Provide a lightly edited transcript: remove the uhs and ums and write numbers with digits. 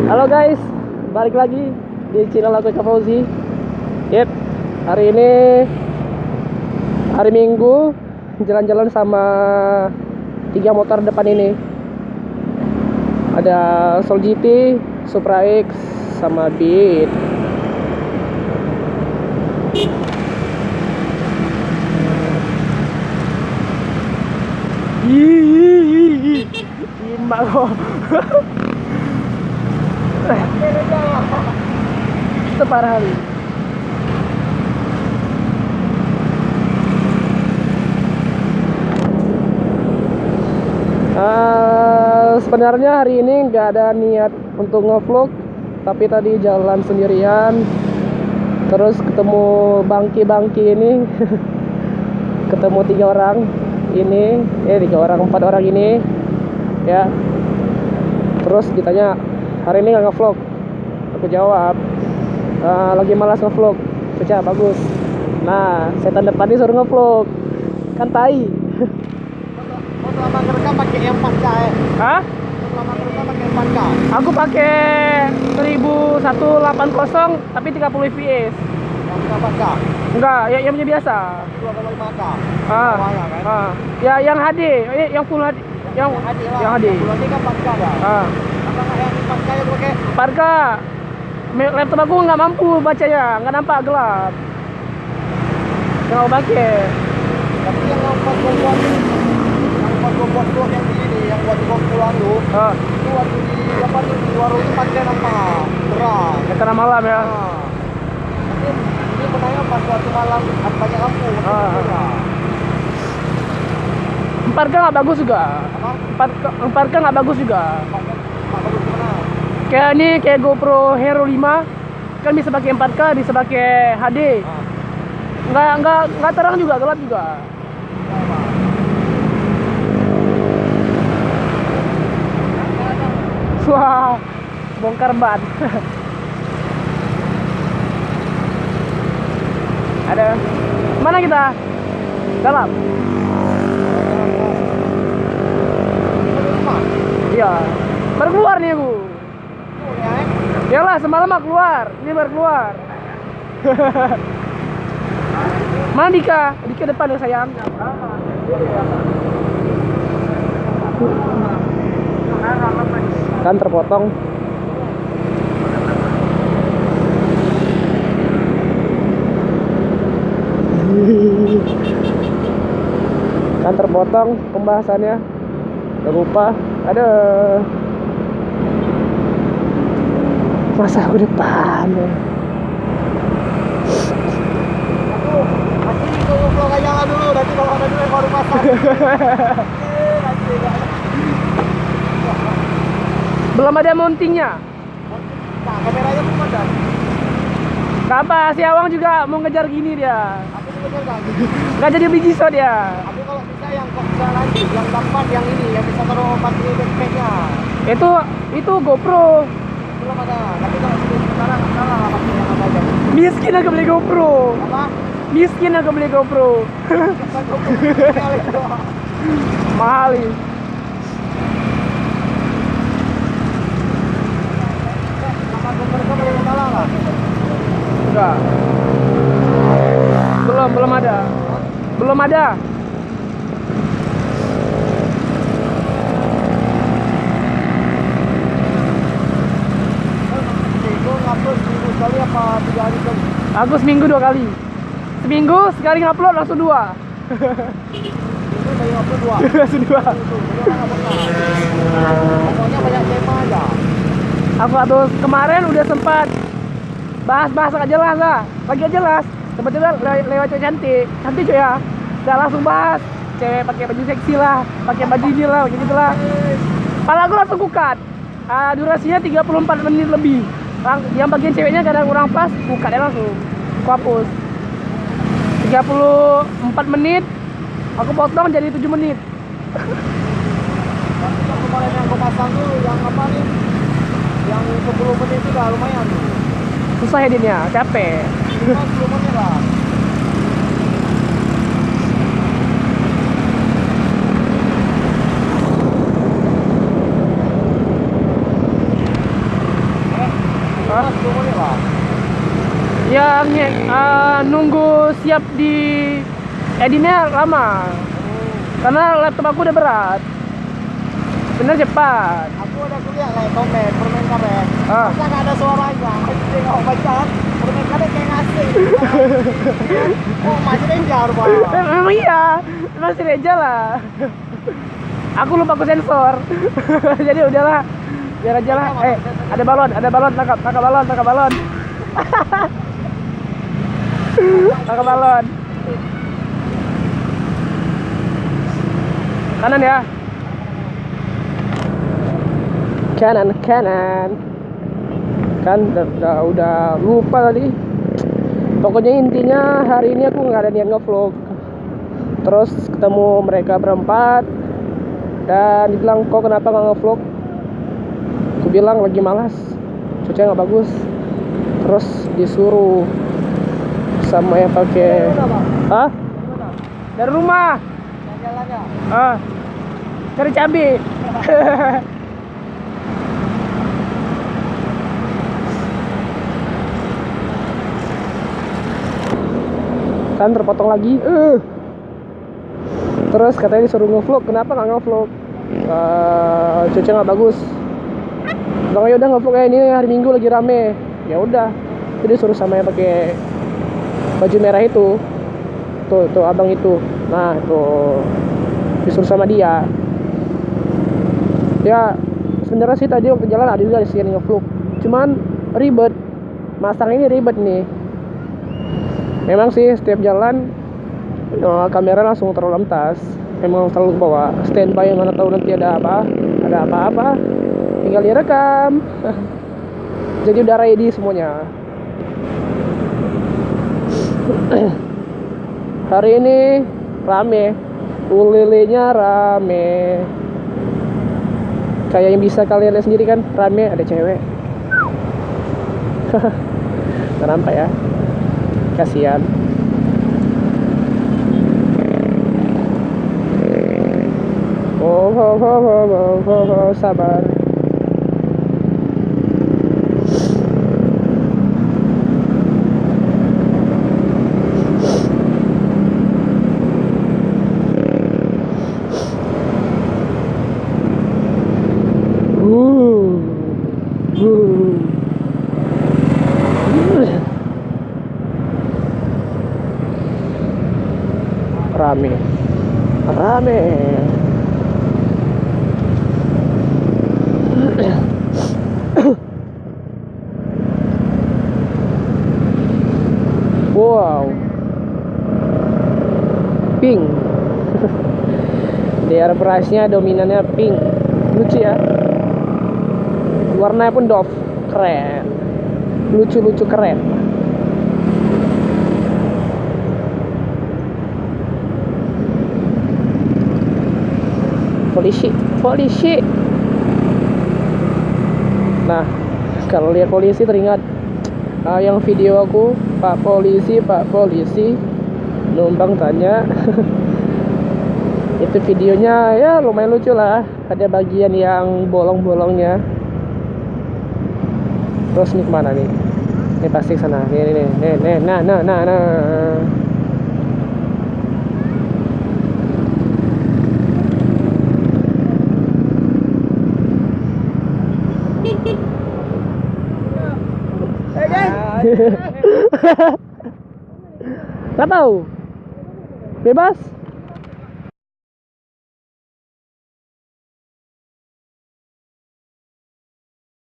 Halo guys, balik lagi di channel aku Eka Fauzi. Yep, hari ini hari Minggu, jalan-jalan sama 3 motor depan ini. Ada Soul GT, Supra X, sama Beat. Imak kok. Itu parah kali. Sebenarnya hari ini nggak ada niat untuk ngevlog, tapi tadi jalan sendirian, terus ketemu bangki-bangki ini, ketemu 3 orang ini, 4 orang ini, ya. Terus ditanya, hari ini nggak ngevlog? Aku jawab, lagi malas ngevlog. Baca bagus. Nah, setan depan ini suruh ngevlog, kan tai. Selama ngerekam pakai yang 4K ya? Hah? Selama ngerekam pakai yang 4K? Aku pakai 1180 tapi 30 fps. Yang 4K? Enggak, yang punya biasa. 2,5K? Ah, Bawahnya kan? Ya yang HD, yang full HD, yang HD lah. yang HD. Bulan ini kan 4K ya? Apa nggak yang 4K yang pakai? 4K. Laptop aku nggak mampu bacanya, nggak nampak gelap. Yang mau pakai. Tapi yang 4K buat yang ini, yang buat pulang tuh, itu waktu di apa nih, di warung itu pakai nampak terang. Karena malam ya. Tapi ini benarnya pas waktu malam banyak lampu. 4K nggak bagus juga. Apa? 4K nggak bagus juga. Pak bagus gimana? Kayak ini, kayak GoPro Hero 5 kan bisa pakai 4K, bisa pakai HD. Nggak terang juga, gelap juga. Wah, bongkar ban. Ada. Mana kita? Dalam. Iya. Baru keluar nih aku. Yalah, semalam aku keluar. Ini baru keluar. Mana Dika? Dika depan ya sayang. Kan terpotong. Kan terpotong pembahasannya. Udah lupa. Ada masa aku depan. Nanti kalau vlog aja lah dulu, nanti kalau ada dulu yang baru pasang. Belum ada mountingnya. Nah, kameranya belum ada. Apa si Awang juga mau ngejar gini dia. Aku juga enggak. Nggak jadi biji so dia. Aku kalau bisa yang kok bisa lagi, yang dapat yang ini, yang bisa taruh baterai backpacknya. Itu GoPro. Belum ada. Tapi kalau sekarang salah lah pakai yang ada aja. Miskin aku beli GoPro. Apa? Miskin aku beli GoPro. Bukan GoPro. Mahal ini. Nama GoPro belum salah lah. Enggak. Belum ada. Belum ada. Itu ngupload seminggu sekali apa 3 hari sekali? Aku seminggu 2 kali. Seminggu sekali ngupload langsung 2. Itu dari ngupload 2. Langsung 2. Pokoknya banyak tema aja. Aku tuh kemarin udah sempat bahas gak jelas lah. Lagi gak jelas. Tiba-tiba lewat cewek cantik cuy ya. Udah langsung bahas. Cewek pakai baju seksi lah, pakai baju ini lah, kayak gitulah. Pala aku langsung kukat. Durasinya 34 menit lebih. Yang bagian ceweknya kadang kurang pas, kukatnya langsung. Aku hapus. 34 menit. Aku potong jadi 7 menit. Tapi yang kemarin yang aku pasang tuh yang apa nih? Yang 10 menit itu udah lumayan tuh. Susah editnya, capek. 10 menit lah. yang nunggu siap di editnya lama karena laptop aku udah berat. Bener cepat. Aku ada kuliah kayak komen, permen karet. Ah. Masa nggak ada suaranya? Dia nggak baca. Permen karet kayak ngasih. Oh, masih Ranger, Pak. Memang iya, masih reja lah. Aku lupa aku sensor. Jadi udahlah, biar aja lah. Ada balon, tangkap balon. Tangkap balon. Kanan ya. Kanan. Kan udah lupa tadi. Pokoknya intinya hari ini aku nggak ada niat nge-vlog. Terus ketemu mereka berempat dan dibilang, kok kenapa nggak nge-vlog? Aku bilang lagi malas, cuaca nggak bagus. Terus disuruh sama yang pakai, hah? Dari rumah. Jalannya. Cari cabai. Kan terpotong lagi. Terus katanya disuruh nge-vlog, kenapa nggak nge-vlog? Cuaca nggak bagus. Bilang ya udah nge-vlog ya, ini hari Minggu lagi rame. Ya udah, jadi disuruh sama yang pakai baju merah itu, tuh abang itu. Nah tuh disuruh sama dia. Ya sebenarnya sih tadi waktu jalan ada juga sih nge-vlog, cuman ribet. Masang ini ribet nih. Memang sih setiap jalan kamera langsung taruh dalam tas. Emang selalu bawa standby, mana tahu nanti ada apa-apa tinggal direkam. Jadi udah ready semuanya. Hari ini rame, ulilenya rame. Kayak yang bisa kalian lihat sendiri kan, rame, ada cewek. Nggak nampak ya, kasihan. Oh, sabar. Rame. Wow, pink. DR price-nya dominannya pink, lucu ya. Warnanya pun doff, keren, lucu keren. Polisi. Nah, kalau lihat polisi teringat yang video aku, Pak polisi numpang tanya. Itu videonya ya lumayan lucu lah, ada bagian yang bolong-bolongnya. Terus ini kemana nih? Ini pasti ke sana. Nih. Nah. Nggak tahu, bebas.